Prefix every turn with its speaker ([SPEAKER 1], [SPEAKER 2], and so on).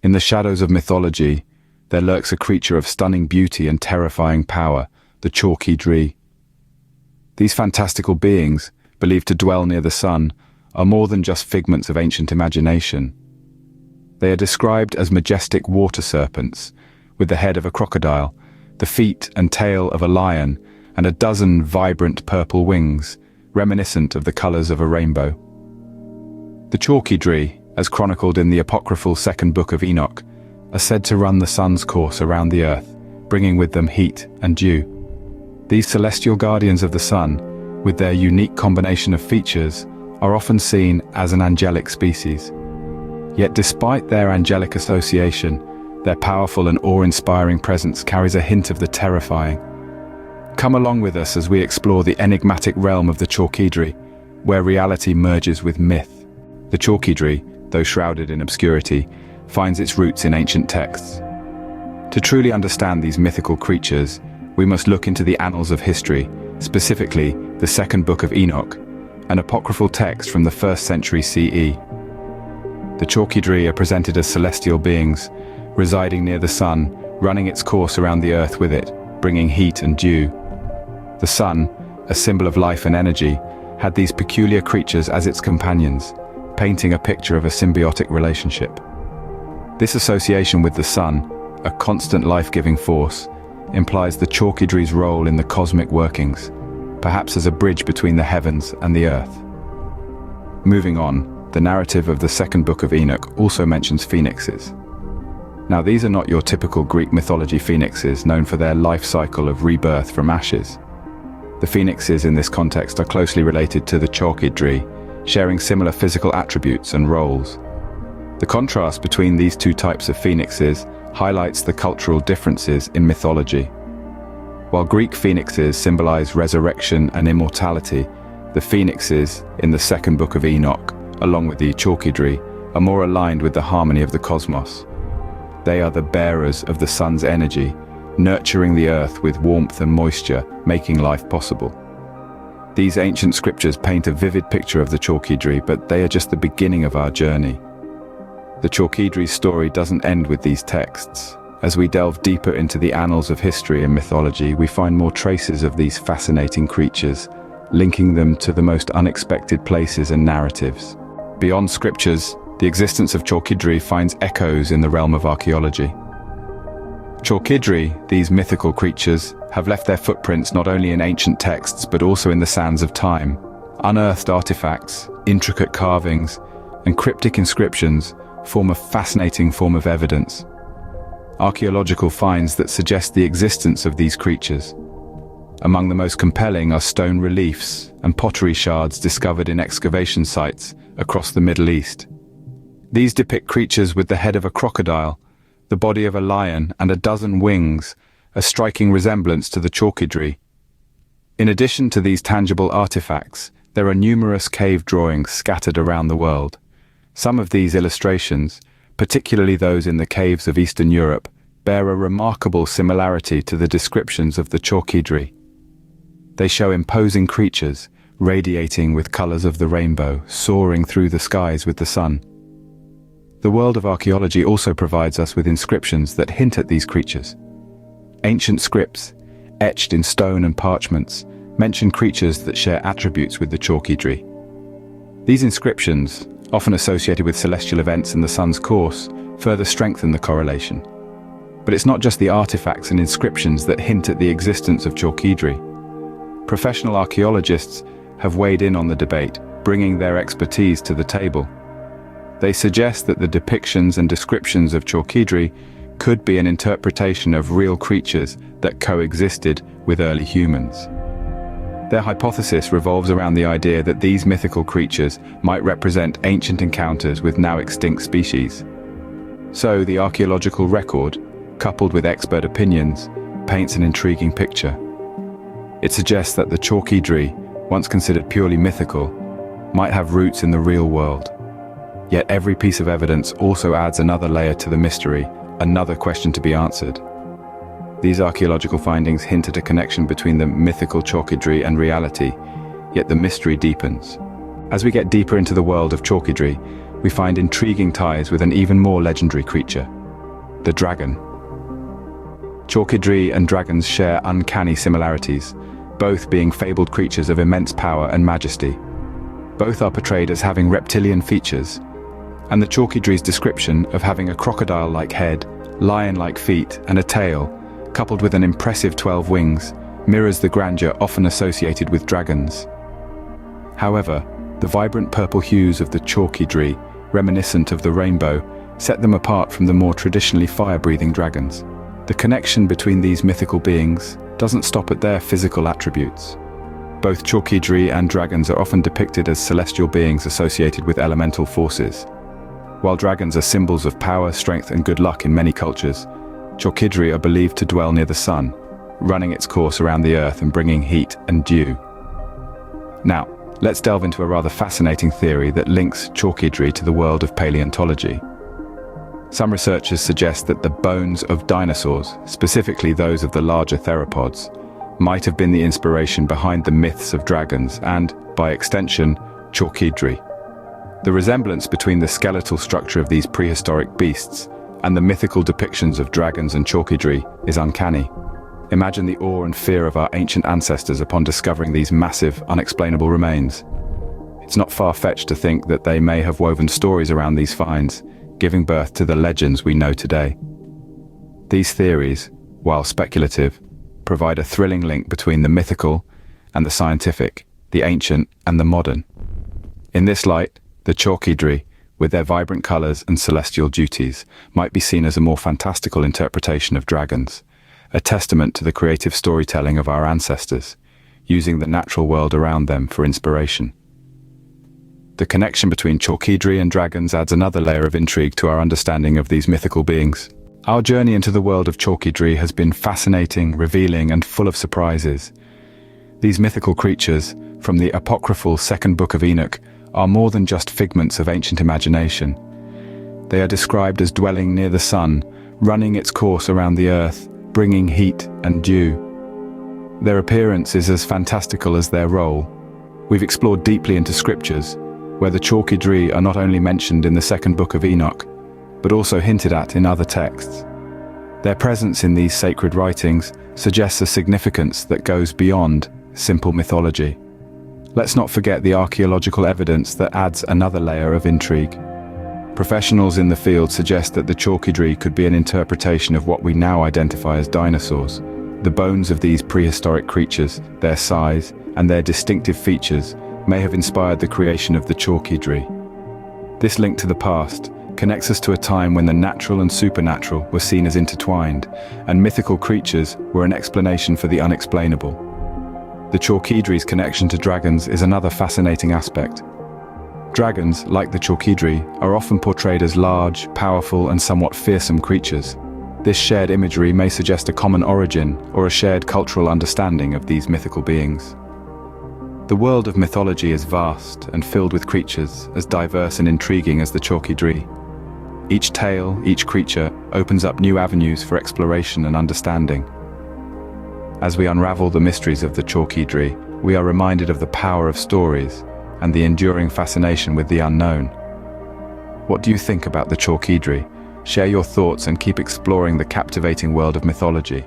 [SPEAKER 1] In the shadows of mythology, there lurks a creature of stunning beauty and terrifying power, the Chalkydri. These fantastical beings, believed to dwell near the sun, are more than just figments of ancient imagination. They are described as majestic water serpents, with the head of a crocodile, the feet and tail of a lion, and a dozen vibrant purple wings, reminiscent of the colors of a rainbow. The Chalkydri, as chronicled in the Apocryphal second book of Enoch, are said to run the sun's course around the earth, bringing with them heat and dew. These celestial guardians of the sun, with their unique combination of features, are often seen as an angelic species. Yet despite their angelic association, their powerful and awe-inspiring presence carries a hint of the terrifying. Come along with us as we explore the enigmatic realm of the Chalkydri, where reality merges with myth. The Chalkydri, though shrouded in obscurity, finds its roots in ancient texts. To truly understand these mythical creatures, we must look into the annals of history, specifically the second book of Enoch, an apocryphal text from the 1st century CE. The Chalkydri are presented as celestial beings, residing near the sun, running its course around the earth with it, bringing heat and dew. The sun, a symbol of life and energy, had these peculiar creatures as its companions, painting a picture of a symbiotic relationship. This association with the sun, a constant life-giving force, implies the Chalkydri's role in the cosmic workings, perhaps as a bridge between the heavens and the earth. Moving on, the narrative of the second book of Enoch also mentions phoenixes. Now, these are not your typical Greek mythology phoenixes known for their life cycle of rebirth from ashes. The phoenixes in this context are closely related to the Chalkydri, sharing similar physical attributes and roles. The contrast between these two types of phoenixes highlights the cultural differences in mythology. While Greek phoenixes symbolize resurrection and immortality, the phoenixes in the second book of Enoch, along with the Chalkydri, are more aligned with the harmony of the cosmos. They are the bearers of the sun's energy, nurturing the earth with warmth and moisture, making life possible. These ancient scriptures paint a vivid picture of the Chalkydri, but they are just the beginning of our journey. The Chalkydri's story doesn't end with these texts. As we delve deeper into the annals of history and mythology, we find more traces of these fascinating creatures, linking them to the most unexpected places and narratives. Beyond scriptures, the existence of Chalkydri finds echoes in the realm of archaeology. Chalkydri, these mythical creatures, have left their footprints not only in ancient texts but also in the sands of time. Unearthed artifacts, intricate carvings, and cryptic inscriptions form a fascinating form of evidence. Archaeological finds that suggest the existence of these creatures. Among the most compelling are stone reliefs and pottery shards discovered in excavation sites across the Middle East. These depict creatures with the head of a crocodile, the body of a lion, and a dozen wings, a striking resemblance to the Chalkydri. In addition to these tangible artifacts, there are numerous cave drawings scattered around the world. Some of these illustrations, particularly those in the caves of Eastern Europe, bear a remarkable similarity to the descriptions of the Chalkydri. They show imposing creatures, radiating with colors of the rainbow, soaring through the skies with the sun. The world of archaeology also provides us with inscriptions that hint at these creatures. Ancient scripts, etched in stone and parchments, mention creatures that share attributes with the Chalkydri. These inscriptions, often associated with celestial events and the sun's course, further strengthen the correlation. But it's not just the artifacts and inscriptions that hint at the existence of Chalkydri. Professional archaeologists have weighed in on the debate, bringing their expertise to the table. They suggest that the depictions and descriptions of Chalkydri could be an interpretation of real creatures that coexisted with early humans. Their hypothesis revolves around the idea that these mythical creatures might represent ancient encounters with now extinct species. So the archaeological record, coupled with expert opinions, paints an intriguing picture. It suggests that the Chalkydri, once considered purely mythical, might have roots in the real world. Yet every piece of evidence also adds another layer to the mystery, another question to be answered. These archaeological findings hint at a connection between the mythical Chalkydri and reality, yet the mystery deepens. As we get deeper into the world of Chalkydri, we find intriguing ties with an even more legendary creature, the dragon. Chalkydri and dragons share uncanny similarities, both being fabled creatures of immense power and majesty. Both are portrayed as having reptilian features, and the Chalkydri's description of having a crocodile-like head, lion-like feet, and a tail, coupled with an impressive 12 wings, mirrors the grandeur often associated with dragons. However, the vibrant purple hues of the Chalkydri, reminiscent of the rainbow, set them apart from the more traditionally fire-breathing dragons. The connection between these mythical beings doesn't stop at their physical attributes. Both Chalkydri and dragons are often depicted as celestial beings associated with elemental forces. While dragons are symbols of power, strength, and good luck in many cultures, Chalkydri are believed to dwell near the sun, running its course around the earth and bringing heat and dew. Now, let's delve into a rather fascinating theory that links Chalkydri to the world of paleontology. Some researchers suggest that the bones of dinosaurs, specifically those of the larger theropods, might have been the inspiration behind the myths of dragons and, by extension, Chalkydri. The resemblance between the skeletal structure of these prehistoric beasts and the mythical depictions of dragons and Chalkydri is uncanny. Imagine the awe and fear of our ancient ancestors upon discovering these massive, unexplainable remains. It's not far-fetched to think that they may have woven stories around these finds, giving birth to the legends we know today. These theories, while speculative, provide a thrilling link between the mythical and the scientific, the ancient and the modern. In this light, the Chalkydri, with their vibrant colors and celestial duties, might be seen as a more fantastical interpretation of dragons, a testament to the creative storytelling of our ancestors, using the natural world around them for inspiration. The connection between Chalkydri and dragons adds another layer of intrigue to our understanding of these mythical beings. Our journey into the world of Chalkydri has been fascinating, revealing, and full of surprises. These mythical creatures, from the Apocryphal second book of Enoch, are more than just figments of ancient imagination. They are described as dwelling near the sun, running its course around the earth, bringing heat and dew. Their appearance is as fantastical as their role. We've explored deeply into scriptures, where the Chalkydri are not only mentioned in the second book of Enoch, but also hinted at in other texts. Their presence in these sacred writings suggests a significance that goes beyond simple mythology. Let's not forget the archaeological evidence that adds another layer of intrigue. Professionals in the field suggest that the Chalkydri could be an interpretation of what we now identify as dinosaurs. The bones of these prehistoric creatures, their size, and their distinctive features may have inspired the creation of the Chalkydri. This link to the past connects us to a time when the natural and supernatural were seen as intertwined, and mythical creatures were an explanation for the unexplainable. The Chalkydri's connection to dragons is another fascinating aspect. Dragons, like the Chalkydri, are often portrayed as large, powerful, and somewhat fearsome creatures. This shared imagery may suggest a common origin or a shared cultural understanding of these mythical beings. The world of mythology is vast and filled with creatures as diverse and intriguing as the Chalkydri. Each tale, each creature, opens up new avenues for exploration and understanding. As we unravel the mysteries of the Chalkydri, we are reminded of the power of stories and the enduring fascination with the unknown. What do you think about the Chalkydri? Share your thoughts and keep exploring the captivating world of mythology.